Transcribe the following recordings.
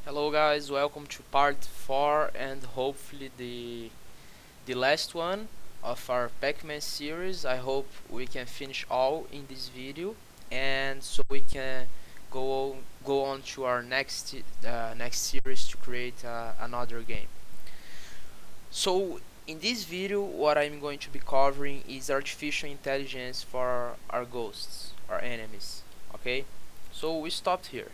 Hello guys, welcome to part 4 and hopefully the last one of our Pac-Man series. I hope we can finish all in this video and so we can go on to our next series to create another game. So in this video what I'm going to be covering is artificial intelligence for our ghosts, our enemies. Okay? So we stopped here.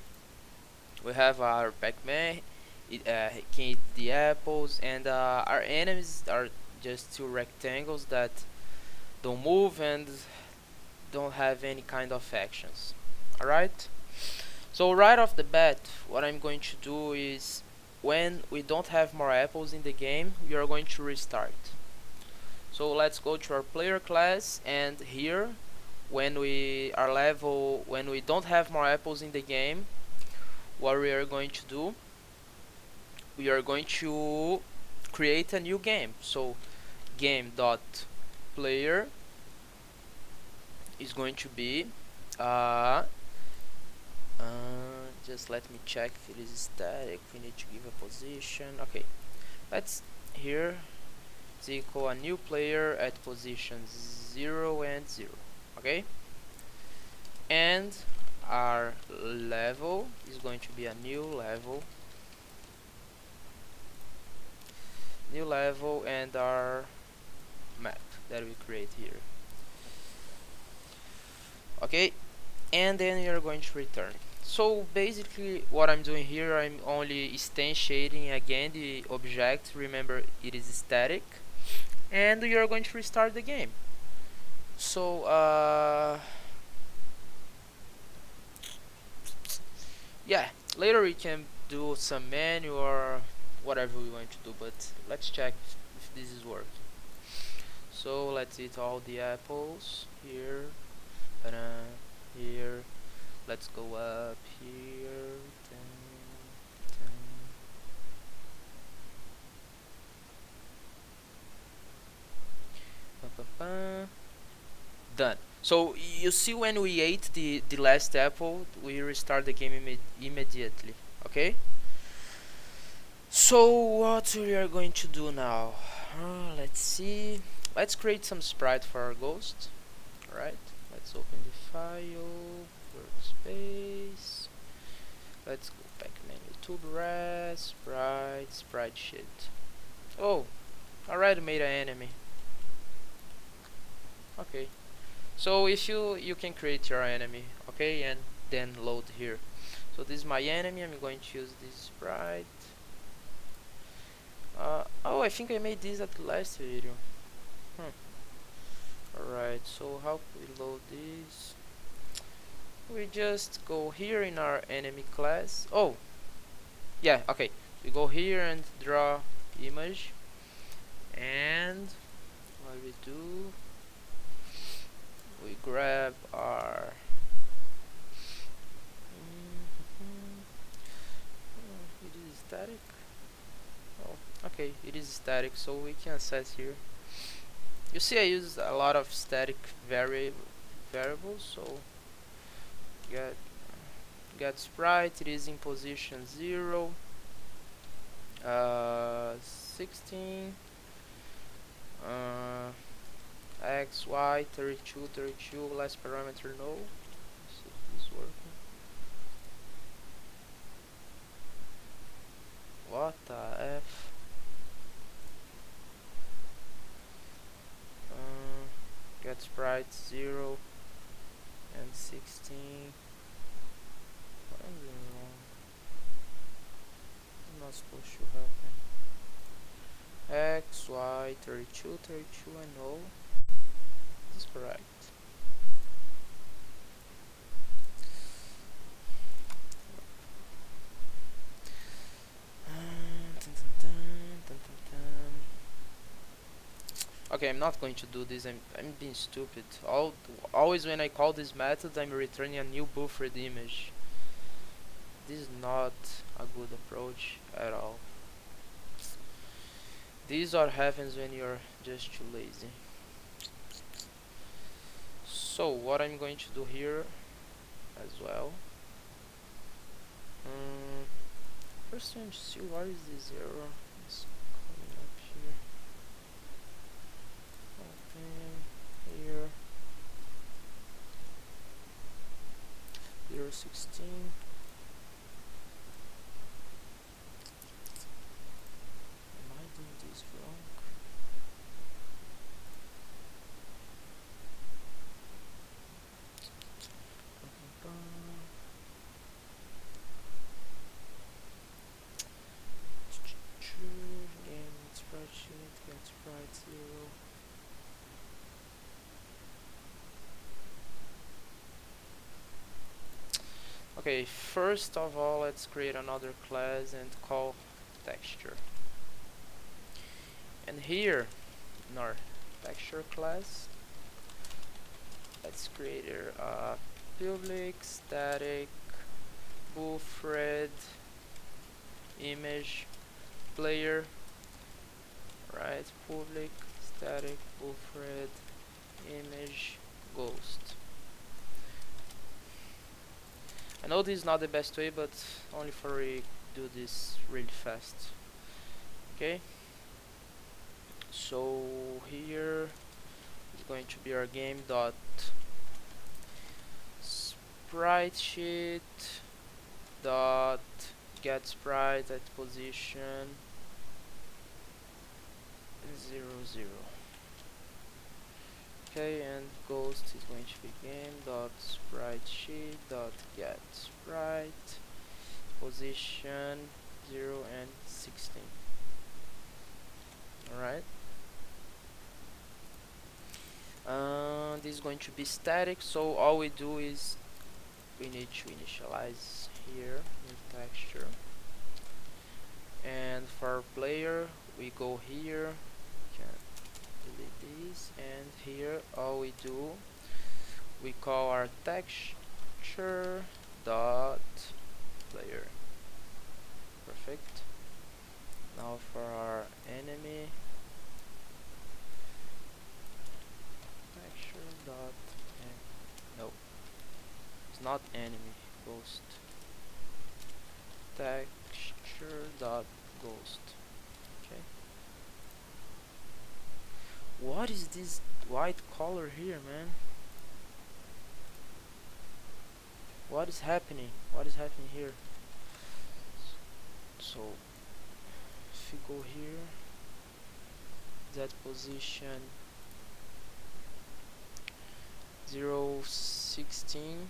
We have our Pac-Man, he can eat the apples, and our enemies are just two rectangles that don't move and don't have any kind of actions. Alright? So right off the bat, what I'm going to do is when we don't have more apples in the game, we are going to restart. So let's go to our player class, and here when we don't have more apples in the game, what we are going to do, we are going to create a new game. So game dot player is going to be uh, just let me check if it is static. We need to give a position. Okay, let's here is equal a new player at position 0 and 0. Okay, and our level is going to be a new level and our map that we create here. Okay, and then you're going to return. So basically what I'm doing here, I'm only instantiating again the object. Remember, it is static, and you're going to restart the game. So yeah, later we can do some menu or whatever we want to do, but let's check if this is working. So let's eat all the apples here, here. Let's go up here. Done. So you see, when we ate the last apple, we restart the game immediately. Okay. So what we are going to do now? Let's see. Let's create some sprite for our ghost. Alright. Let's open the file. Workspace. Let's go Pac-Man YouTube res sprite sheet. Oh, already made an enemy. Okay. So if you can create your enemy, okay, and then load here. So this is my enemy. I'm going to use this sprite. Oh, I think I made this at the last video. Alright, so how can we load this? We just go here in our enemy class. Oh, yeah, okay. We go here and draw image, and what we do, we grab our it is static. Oh, okay, it is static, so we can set here. You see, I use a lot of static variables. So get sprite, it is in position 0, 16, x, y, 32, last parameter no. Let's see if this is working. What the f? Get sprite 0 and 16. What am I doing wrong? I'm not supposed to happen. X, Y, 32, I know. This is correct. Okay, I'm not going to do this. I'm being stupid. Always when I call this method, I'm returning a new buffered image. This is not a good approach at all. This what happens when you're just too lazy. So what I'm going to do here as well. first time see what is this error. It's coming up here. Open here. 016. Am I doing this wrong? Game spreadsheet, get sprite 0. Okay, first of all, let's create another class and call texture. And here in our texture class, let's create a public static buffered image player. Right, public static buffered image ghost. I know this is not the best way, but only for we do this really fast. Okay, so here is going to be our game dot sprite sheet dot get sprite at position 0 0. Okay, and ghost is going to be game dot sprite sheet dot get sprite position 0 and 16. Alright, this is going to be static, so all we do is we need to initialize here new texture, and for our player we go here, can delete this, and here all we do, we call our texture dot player. Perfect. Now for our enemy, texture dot no, it's not enemy, ghost. Texture dot ghost. Okay. What is this white color here, man? What is happening? What is happening here? So if you go here, that position 016.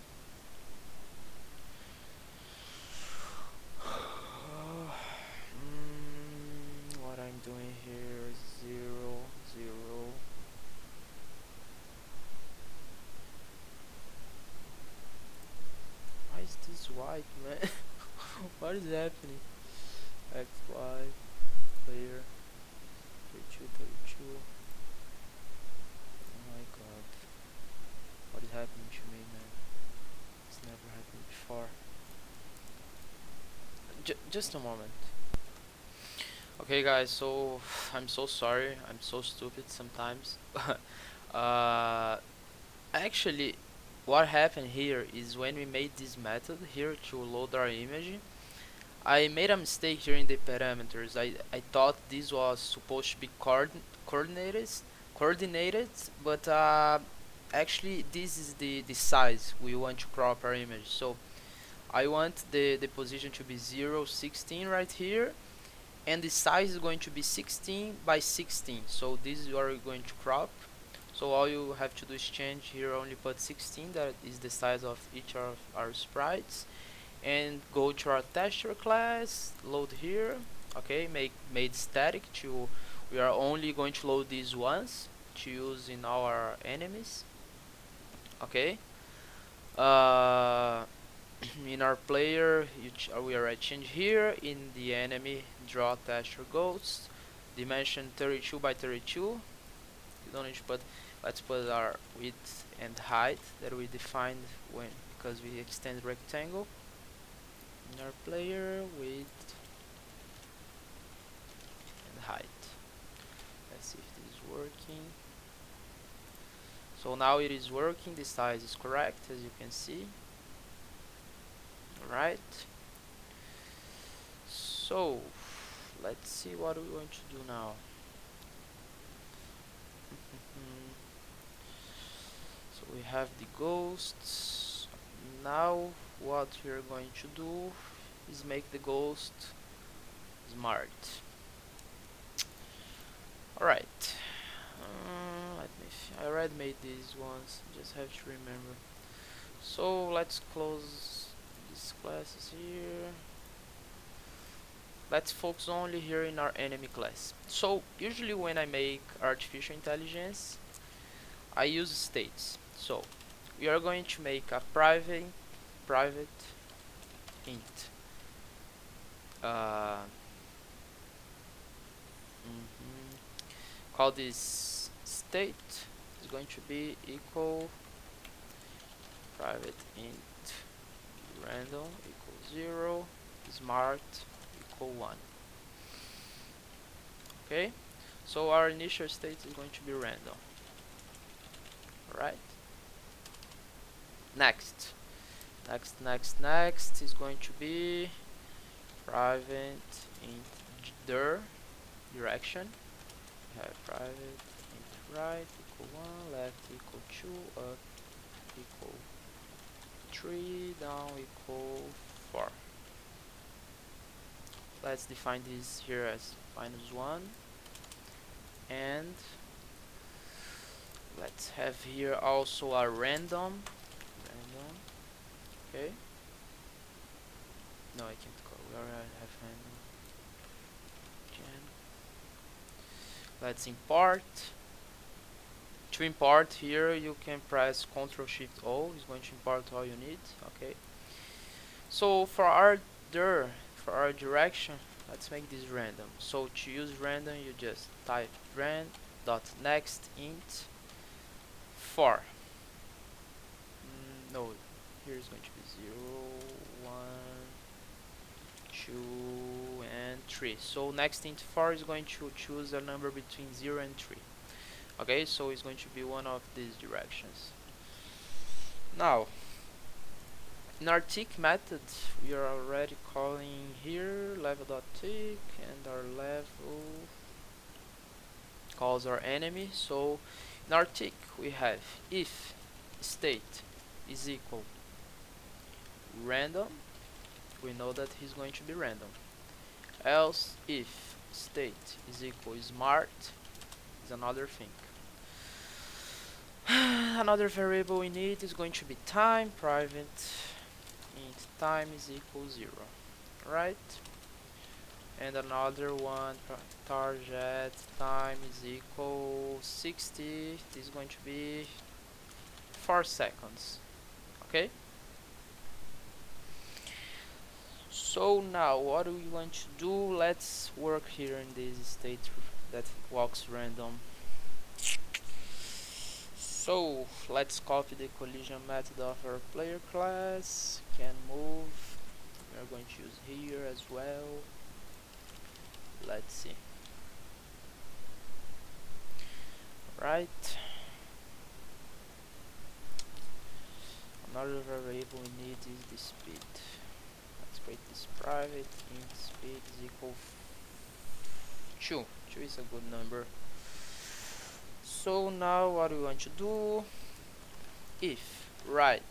What I'm doing here is 0 0. Why is this white, man? What is happening? XY player 32 32. Oh my god, what is happening to me, man? It's never happened before. Just a moment. Okay guys, so I'm so sorry, I'm so stupid sometimes. Actually what happened here is when we made this method here to load our image, I made a mistake here in the parameters. I thought this was supposed to be coordinated, but actually this is the size we want to crop our image. So I want the position to be 0 16 right here, and the size is going to be 16 by 16. So this is what we're going to crop. So all you have to do is change here, only put 16, that is the size of each of our sprites, and go to our texture class, load here. Okay, made static to, we are only going to load these once to use in our enemies. Okay, in our player we already change here in the enemy draw texture ghost dimension 32 by 32. You don't need to put, let's put our width and height that we defined when, because we extend rectangle. In our player, width and height. Let's see if this is working. So now it is working, the size is correct, as you can see. Alright, So let's see what we're going to do now. So we have the ghosts. Now what we're going to do is make the ghost smart. Alright. Let me I already made these ones, just have to remember. So let's close these classes here. Let's focus only here in our enemy class. So usually when I make artificial intelligence, I use states. So we are going to make a private int. Uh, Call this state is going to be equal private int random equal 0 smart equal 1. Okay, so our initial state is going to be random. Alright, next is going to be private int direction. We have private int right equal 1, left equal 2, up equal 3, down equal 4. Let's define this here as -1, and let's have here also a random. Okay, no, I can't call, we already have random. Let's import. To import here you can press Ctrl Shift O, it's going to import all you need. Okay, so for our direction, let's make this random. So to use random, you just type rand.next int 4. No, here is going to be 0, 1, 2, and 3. So next int 4 is going to choose a number between 0 and 3. Okay, so it's going to be one of these directions. Now, in our tick method, we are already calling here level.tick, and our level calls our enemy. So in our tick we have if state is equal random, we know that he's going to be random. Else if state is equal smart is another thing. Another variable we need is going to be time. Private int time is equal 0, right? And another one, target time is equal 60. This is going to be 4 seconds. Okay, so now what we want to do, let's work here in this state that walks random. So let's copy the collision method of our player class, can move, we are going to use here as well. Let's see. Right, another variable we need is the speed. Let's create this private int speed is equal 2. 2 is a good number. So now what we want to do, if right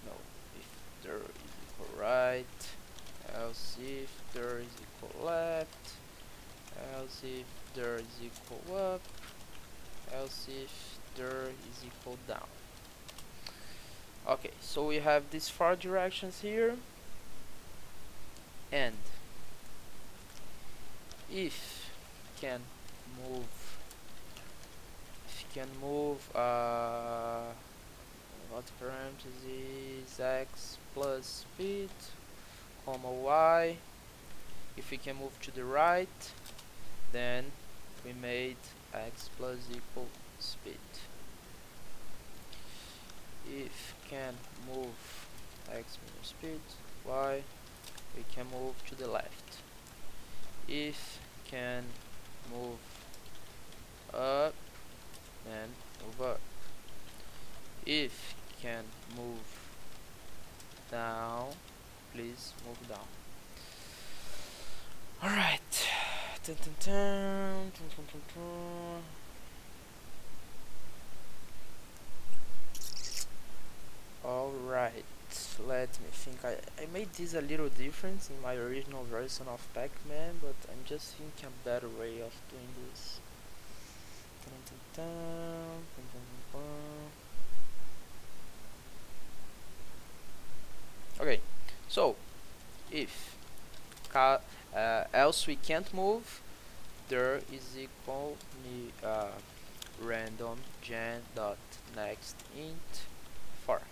no, if there is equal right, else if there is equal left, else if there is equal up, else if there is equal down. Okay, so we have these 4 directions here, and if can move what parameters is x plus speed, comma y. If we can move to the right, then we made x plus equal speed. If can move x minus speed, y, we can move to the left. If can move up, then move up. If can move down. Please move down. Alright. Dun, dun, dun, dun, dun, dun, dun. Alright, let me think. I made this a little different in my original version of Pac-Man, but I'm just thinking a better way of doing this. Dun, dun, dun, dun, dun, dun, dun. Okay, so if else we can't move, there is equal random gen dot next int for. I'm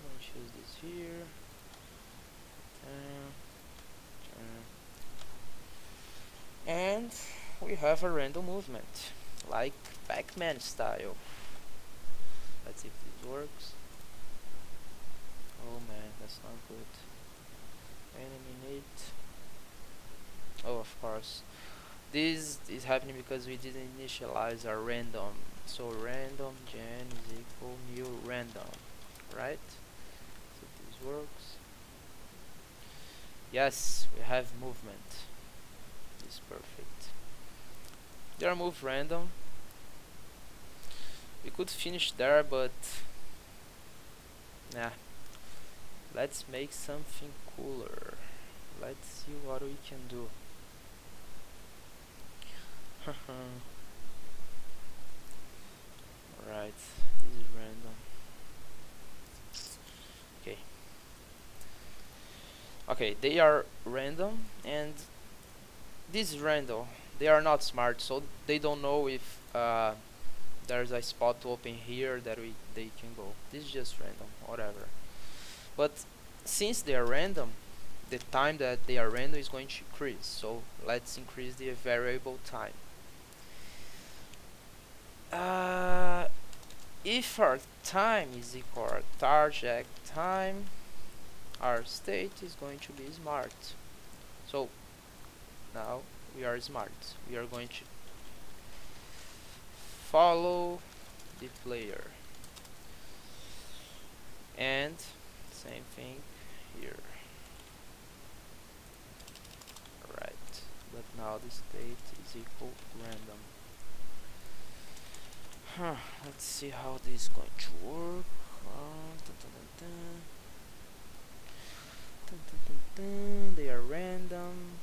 going to choose this here. And we have a random movement, like Pac-Man style. Let's see if this works. Oh man, that's not good. Enemy need. Oh, of course. This is happening because we didn't initialize our random. So random gen is equal new random, right? So this works. Yes, we have movement. This is perfect. They are moved random. We could finish there, but nah. Let's make something cooler. Let's see what we can do. Alright, this is random. Okay. Okay, they are random and this is random. They are not smart, so they don't know if there's a spot open here that they can go. This is just random, whatever. But since they are random, the time that they are random is going to increase. So let's increase the variable time. If our time is equal to our target time, our state is going to be smart. So now we are smart. We are going to follow the player. And same thing here. Right. But now the state is equal random. Let's see how this is going to work. They are random.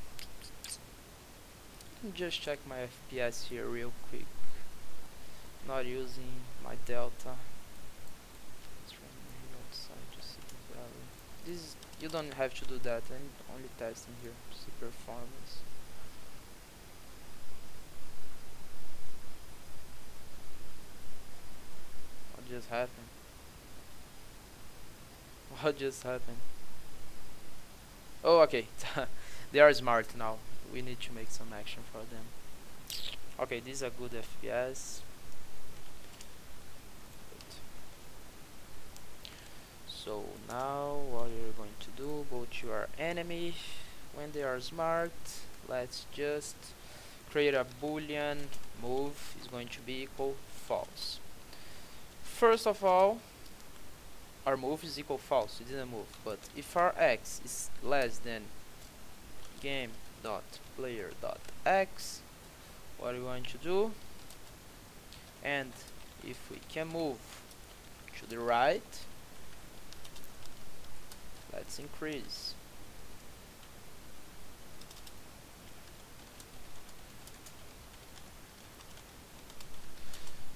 Just check my FPS here real quick. Not using my delta. Let's run here outside to see the value. This you don't have to do that. I'm only testing here. See performance. What just happened? What just happened? Oh, okay. They are smart now. We need to make some action for them. Okay, this is a good FPS. Good. So now what you're going to do, go to your enemy. When they are smart, let's just create a boolean move is going to be equal false. First of all, our move is equal false, it didn't move, but if our x is less than game.player.x, what are we going to do? And if we can move to the right, let's increase.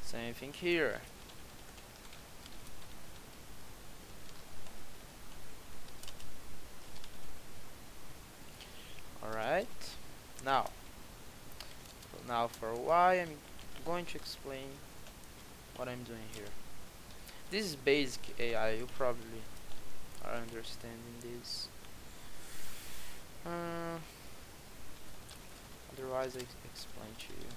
Same thing here. Alright, now for why I'm going to explain what I'm doing here. This is basic AI, you probably are understanding this. Otherwise I explain to you.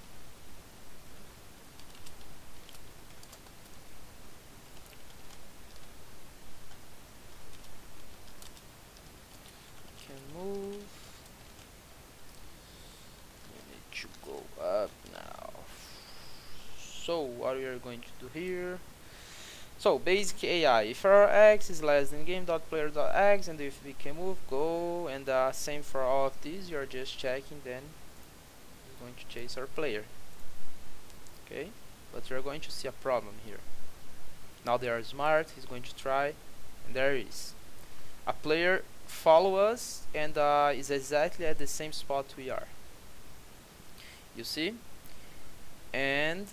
Can move. We need to go up now. So what we are going to do here? So basic AI, if our x is less than game.player.x, and if we can move, go, and same for all of these, you're just checking, then it's going to chase our player. Okay, but you're going to see a problem here. Now they are smart, he's going to try, and there he is. A player follow us and is exactly at the same spot we are. You see? And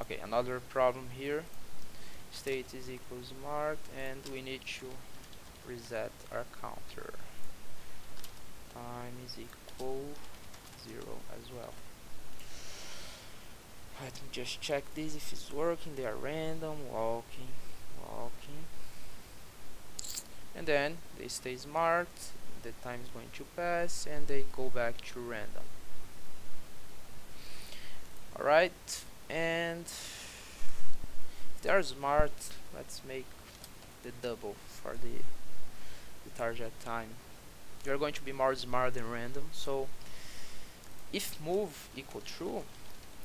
okay, another problem here. State is equal smart, and we need to reset our counter. Time is equal 0 as well. Let me just check this if it's working. They are random, walking, and then they stay smart. The time is going to pass, and they go back to random. Alright, and they are smart. Let's make the double for the target time. You're going to be more smart than random. So if move equal true,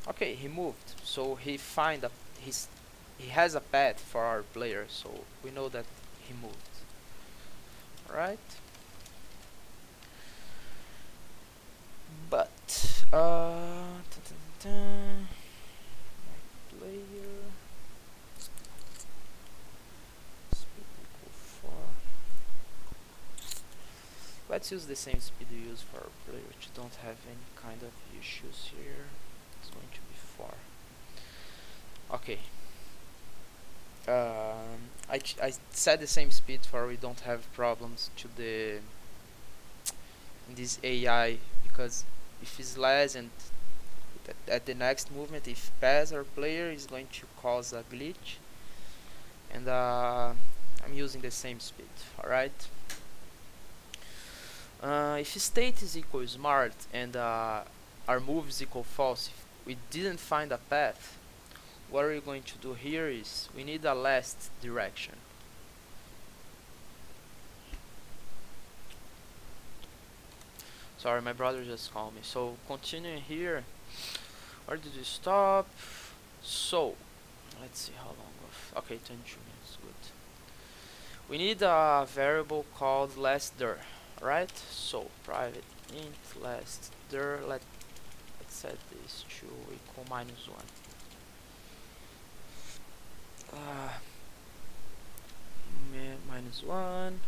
okay, he moved, so he has a path for our player, so we know that he moved. Alright, but my player speed equal 4. Let's use the same speed we use for our player to don't have any kind of issues here. It's going to be 4. Okay. I set the same speed for we don't have problems to the in this AI, because if it's less and at the next movement if pass our player is going to cause a glitch, and I'm using the same speed. Alright. If state is equal smart and our move is equal false, if we didn't find a path, what we're going to do here is we need a last direction. Sorry, my brother just called me. So continuing here, where did we stop? So let's see how long of, okay, 22 minutes, good. We need a variable called last dir, right? So private int last dir, let's set this to equal -1. -1.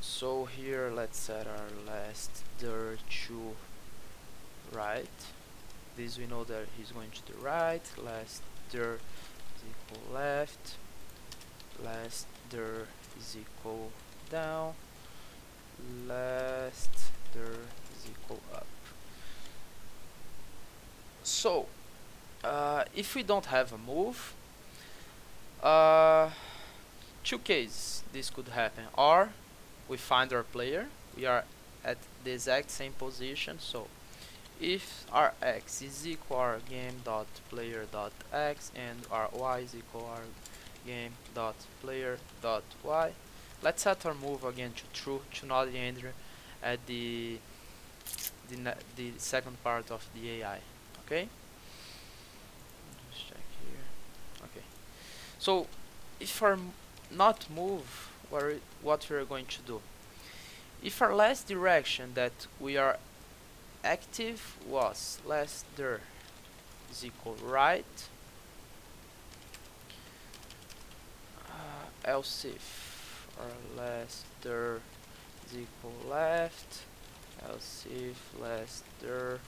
So here let's set our last dir to right. This we know that he's going to the right. Last dir is equal left. Last dir is equal down. Last dir is equal up. So if we don't have a move, two cases this could happen. Or we find our player, we are at the exact same position. So if our x is equal our game.player.x and our y is equal our game.player.y, let's set our move again to true, to not enter at the second part of the AI. Okay, let's check here. Okay, so if our not move, what we're going to do, if our last direction that we are active was last dir is equal right, else if our last dir is equal left, else if last dir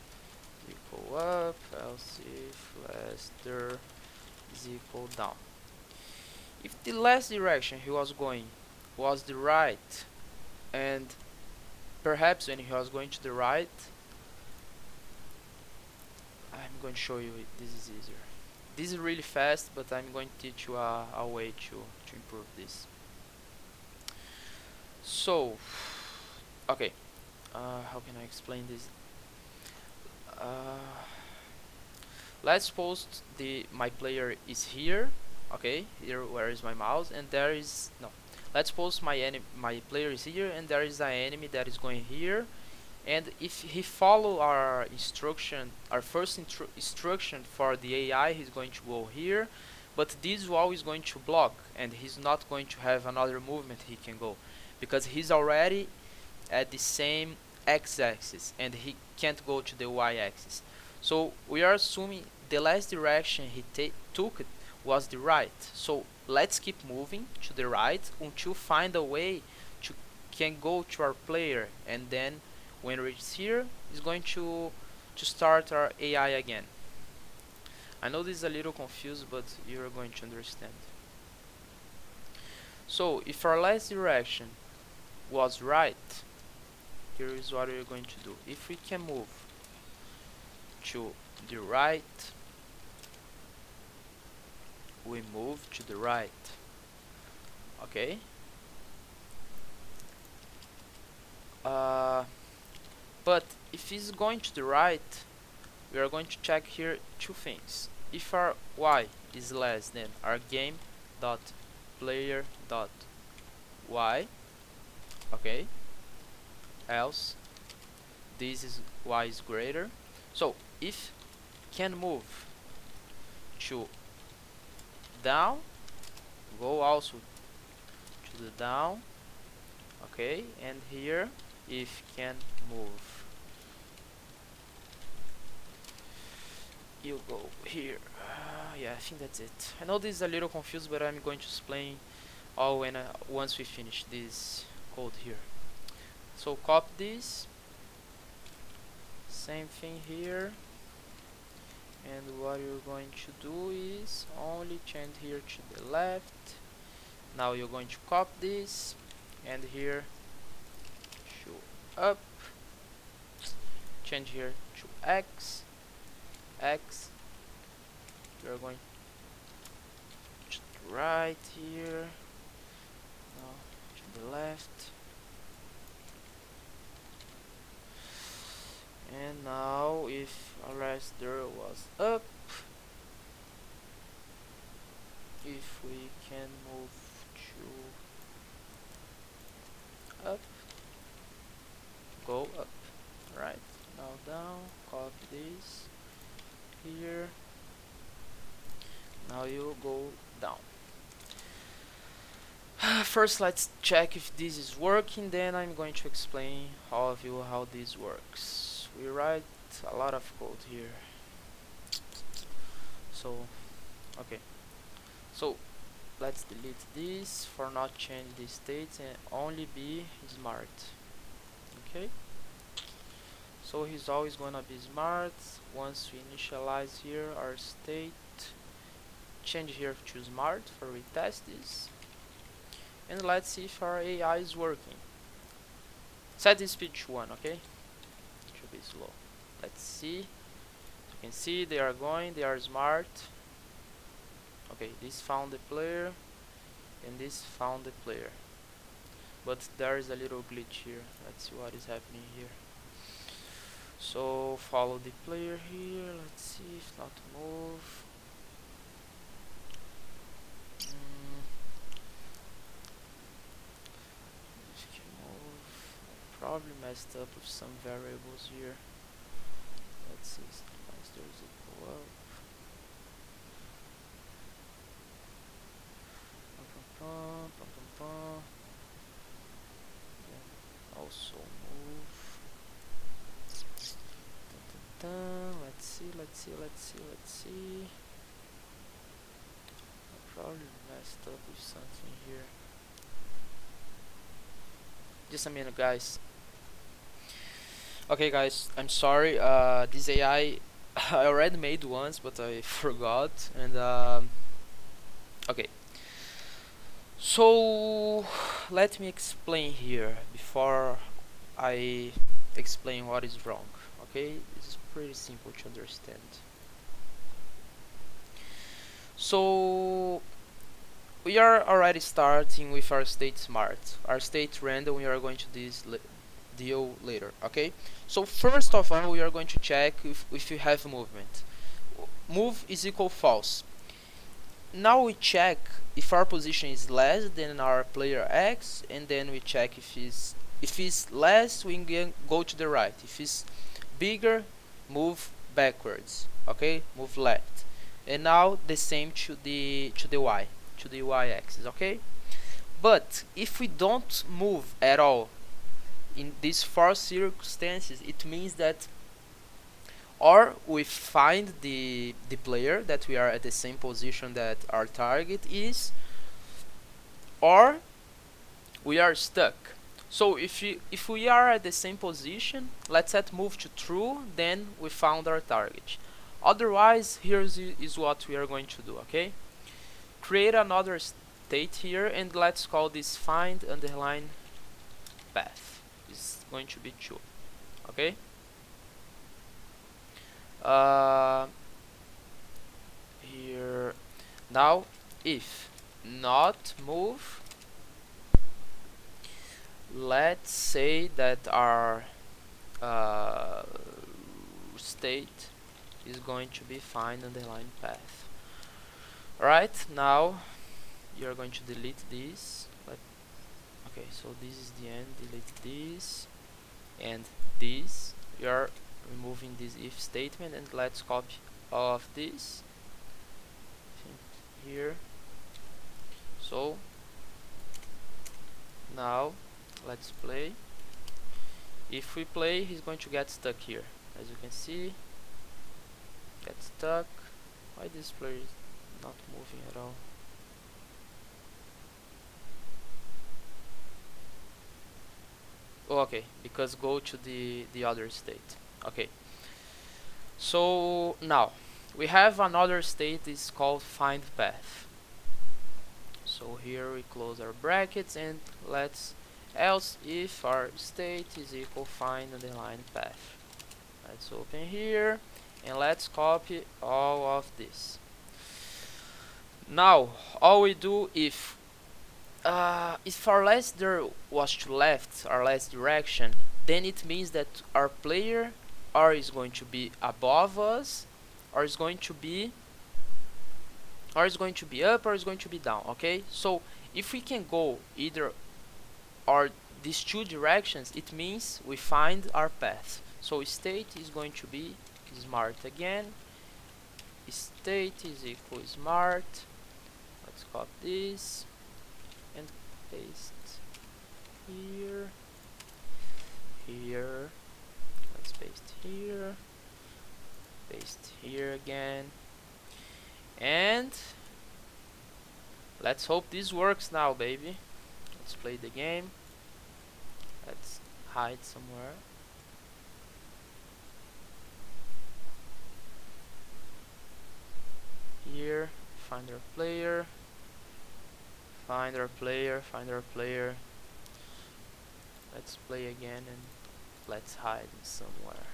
is equal up, else if last dir is equal down. If the last direction he was going was the right, and perhaps when he was going to the right, I'm going to show you this is easier. This is really fast, but I'm going to teach you a way to improve this. So, okay, how can I explain this? Let's suppose my player is here. Okay, here where is my mouse, and there is no. Let's suppose my player is here, and there is an enemy that is going here. And if he follow our instruction, our first instruction for the AI, he's going to go here. but this wall is going to block, and he's not going to have another movement he can go, because he's already at the same x-axis and he can't go to the y-axis. So we are assuming the last direction he took it was the right. So let's keep moving to the right until find a way to can go to our player, and then when it's here, it's going to start our AI again. I know this is a little confused, but you're going to understand. So if our last direction was right, here is what we're going to do. If we can move to the right, we move to the right. Okay. But if it's going to the right, we are going to check here two things. If our y is less than our game dot player dot y, okay, else this is y is greater. So if can move to down, go also to the down, okay, and here if can move, you go here. Yeah, I think that's it. I know this is a little confused, but I'm going to explain all when once we finish this code here. So copy this, same thing here, and what you're going to do is only change here to the left. Now you're going to copy this, and here to up, change here to x, you're going to the right here, now to the left, and now if our last there was up, if we can move to up, go up, right, now down, copy this here, now you go down. First let's check if this is working, then I'm going to explain all of you how this works. We write a lot of code here, so okay, so let's delete this for not change the states and only be smart. Okay, so he's always gonna be smart. Once we initialize here our state, change here to smart for retest this, and let's see if our AI is working. Set the speed to 1, okay? It should be slow. Let's see. You can see they are going, they are smart. Okay, this found the player and this found the player, but there is a little glitch here. Let's see what is happening here. So follow the player here, let's see if not move. If can move, probably messed up with some variables here. Let's see, sometimes there's a go up. Then also move. Let's see. I probably messed up with something here. Just a minute, guys. Okay, guys, I'm sorry. This AI I already made once, but I forgot. And okay. So let me explain here before I explain what is wrong. Okay, this is pretty simple to understand. So we are already starting with our state smart, our state random. We are going to deal later. Okay, so first of all we are going to check if you have movement. Move is equal false. Now we check if our position is less than our player x, and then we check if it's less, we can go to the right. If it's bigger, move backwards. Okay, move left. and now the same to the y, to the y-axis. Okay, but if we don't move at all in these four circumstances, it means that or we find the player that we are at the same position that our target is, or we are stuck. So if we are at the same position, let's set move to true, then we found our target. Otherwise, is what we are going to do. Okay, create another state here, and let's call this find underline path. It's going to be 2. Okay, here now, if not move, let's say that our state is going to be find underline path. Right, now you're going to delete this. Okay, so this is the end. Delete this and this. We are removing this if statement, and let's copy all of this here. So now let's play. If we play, he's going to get stuck here, as you can see. Get stuck. Why this player is not moving at all? Oh, okay, because go to the other state. Okay, so now we have another state is called find path. So here we close our brackets, and let's else if our state is equal find underline path. Let's open here and let's copy all of this. Now all we do, if our last there was to left, our last direction, then it means that our player or is going to be above us, or is going to be up, or is going to be down. Okay, so if we can go either or these two directions, it means we find our path. So state is going to be smart again. State is equal smart. Let's copy this and paste here. Let's paste here. Paste here again. And let's hope this works now, baby. Let's play the game. Let's hide somewhere. Here, find our player. Find our player. Let's play again, and let's hide somewhere.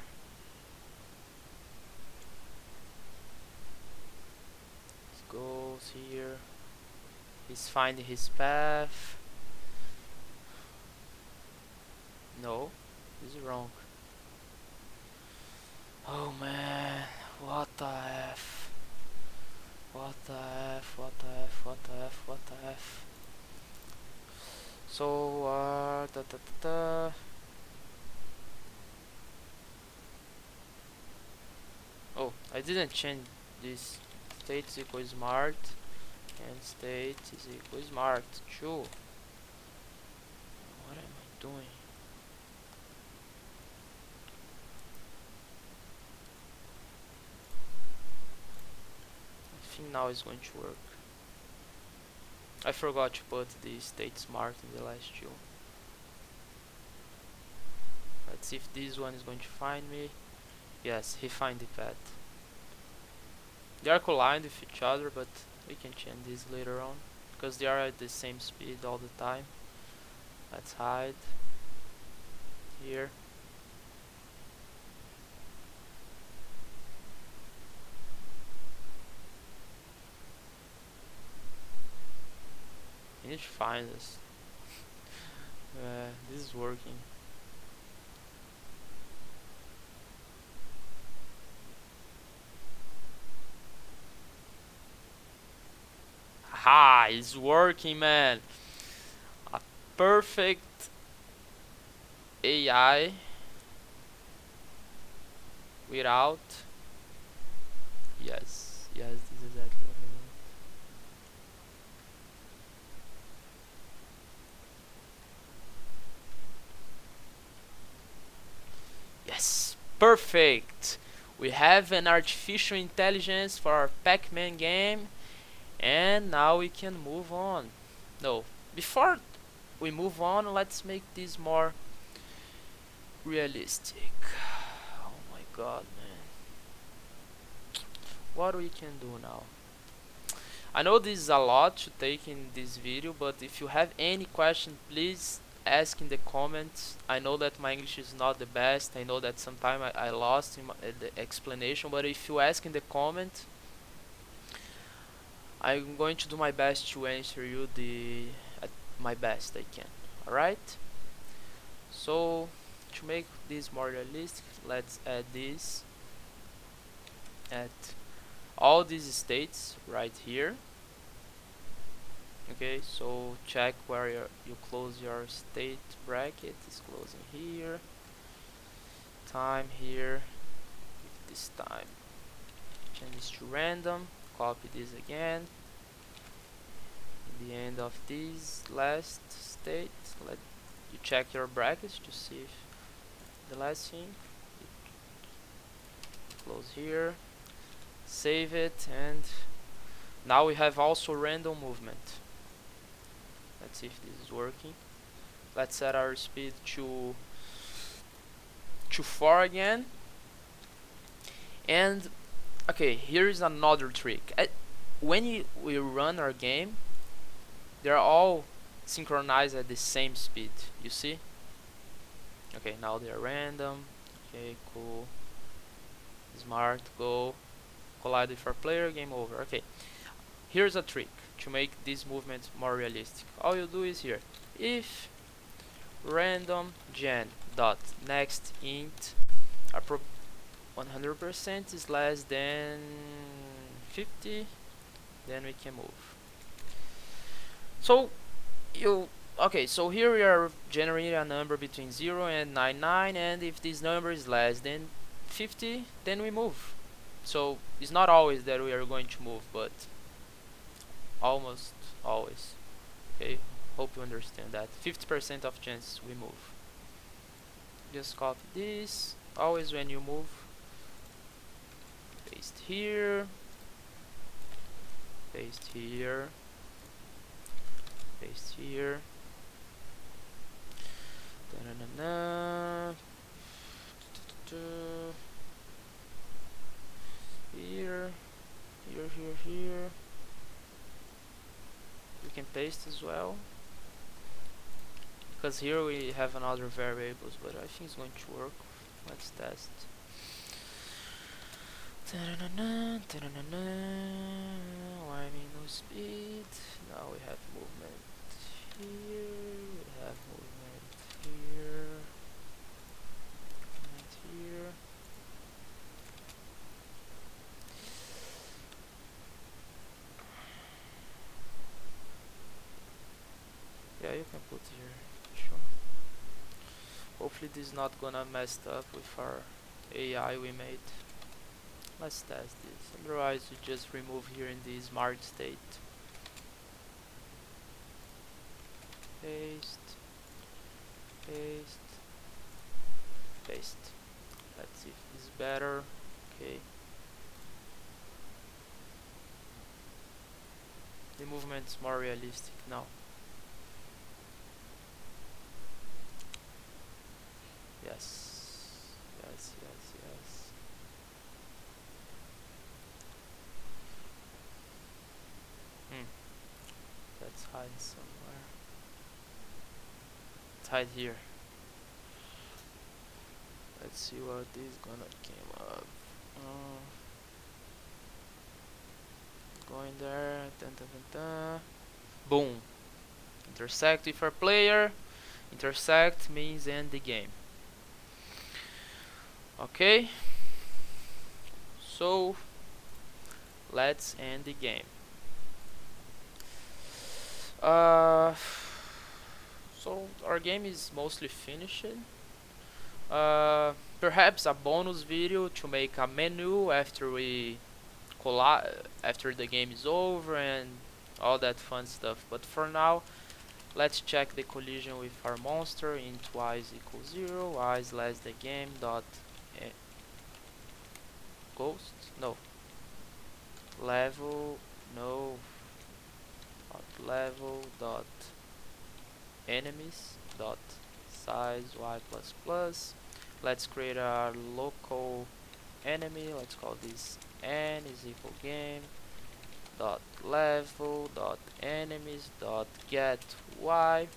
Let's go here. He's finding his path. No, this is wrong. Oh man, what the F? What the F? What the F? What the F? What the F? So oh, I didn't change this. State is equal smart, and state is equal smart too. What am I doing? I think now it's going to work. I forgot to put the state smart in the last two. Let's see if this one is going to find me. Yes, he find the path. They are colliding with each other, but we can change this later on because they are at the same speed all the time. Let's hide here. You need to find us. This is working. Ha! It's working, man. A perfect AI without. Yes, this is Perfect. We have an artificial intelligence for our Pac-Man game, and now we can move on. No, before we move on, let's make this more realistic. Oh my god, man. What we can do now? I know this is a lot to take in this video, but if you have any question, please ask in the comments. I know that my English is not the best. I know that sometimes I lost in the explanation, but if you ask in the comment, I'm going to do my best to answer you at my best I can. Alright? So to make this more realistic, let's add this at all these states right here. Okay, so check where you close your state bracket. Is closing here, time here. This time change this to random, copy this again. In the end of this last state, let you check your brackets to see if the last thing, close here, save it, and now we have also random movement. Let's see if this is working. Let's set our speed to 4 again. And okay, here is another trick. When we run our game, they're all synchronized at the same speed. You see? Okay, now they're random. Okay, cool. Smart, go. Collide with our player, game over. Okay, here's a trick to make this movement more realistic. All you do is here, if random gen dot next int 100% is less than 50, then we can move. So so here we are generating a number between 0 and 99, and if this number is less than 50, then we move. So it's not always that we are going to move, but almost always. Okay, hope you understand that. 50% of chance we move. Just copy this. Always when you move, paste here, paste here, paste here. Da-na-na-na. Here, here. We can paste as well, because here we have another variables, but I think it's going to work. Let's test. Why no speed? Now we have movement here. We have movement here. Movement here. Yeah, you can put here, sure. Hopefully this is not gonna mess up with our AI we made. Let's test this, otherwise you just remove here in the smart state. Paste, paste, paste. Let's see if this is better. Okay. The movement is more realistic now. Yes, yes. Let's hide somewhere. Let's hide here. Let's see what is gonna came up. Going there. Dun, dun, dun, dun. Boom. Intersect with our player. Intersect means end the game. Okay. So let's end the game. So our game is mostly finished. Perhaps a bonus video to make a menu after after the game is over and all that fun stuff. But for now, let's check the collision with our monster. Int y is equals 0, y is less the game dot post, no, level, no, dot level dot enemies dot size y plus plus. Let's create a local enemy. Let's call this n is equal game dot level dot enemies dot get y.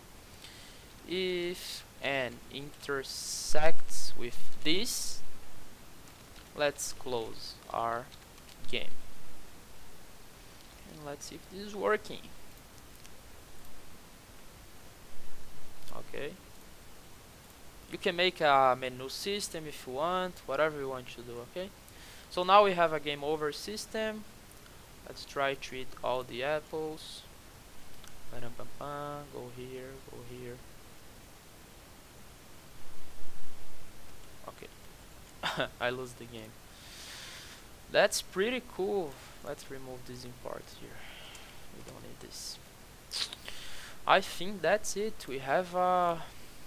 If n intersects with this, let's close our game and let's see if this is working. Okay, you can make a menu system if you want, whatever you want to do. Okay, so now we have a game over system. Let's try to eat all the apples. Go here, go here. Okay, I lose the game. That's pretty cool. Let's remove this import here. We don't need this. I think that's it. We have a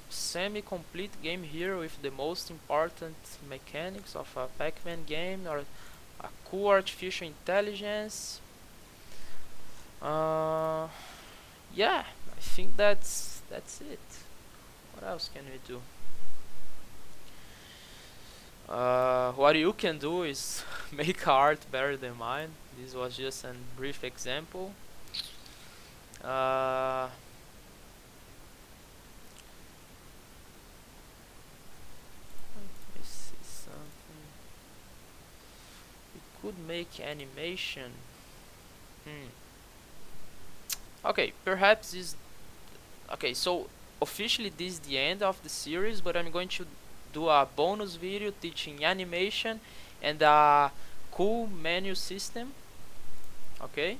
semi-complete game here with the most important mechanics of a Pac-Man game, or a cool artificial intelligence. Yeah, I think that's it. What else can we do? What you can do is make art better than mine. This was just a brief example. Let me see something. We could make animation. Okay, perhaps this. Okay, so officially this is the end of the series, but I'm going to do a bonus video teaching animation and a cool menu system. Okay,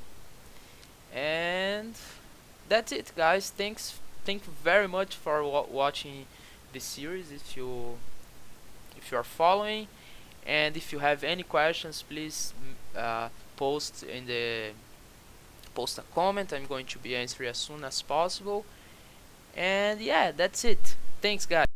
and that's it, guys. Thank you very much for watching this series. If you are following, and if you have any questions, please post a comment. I'm going to be answering as soon as possible. And yeah, that's it. Thanks, guys.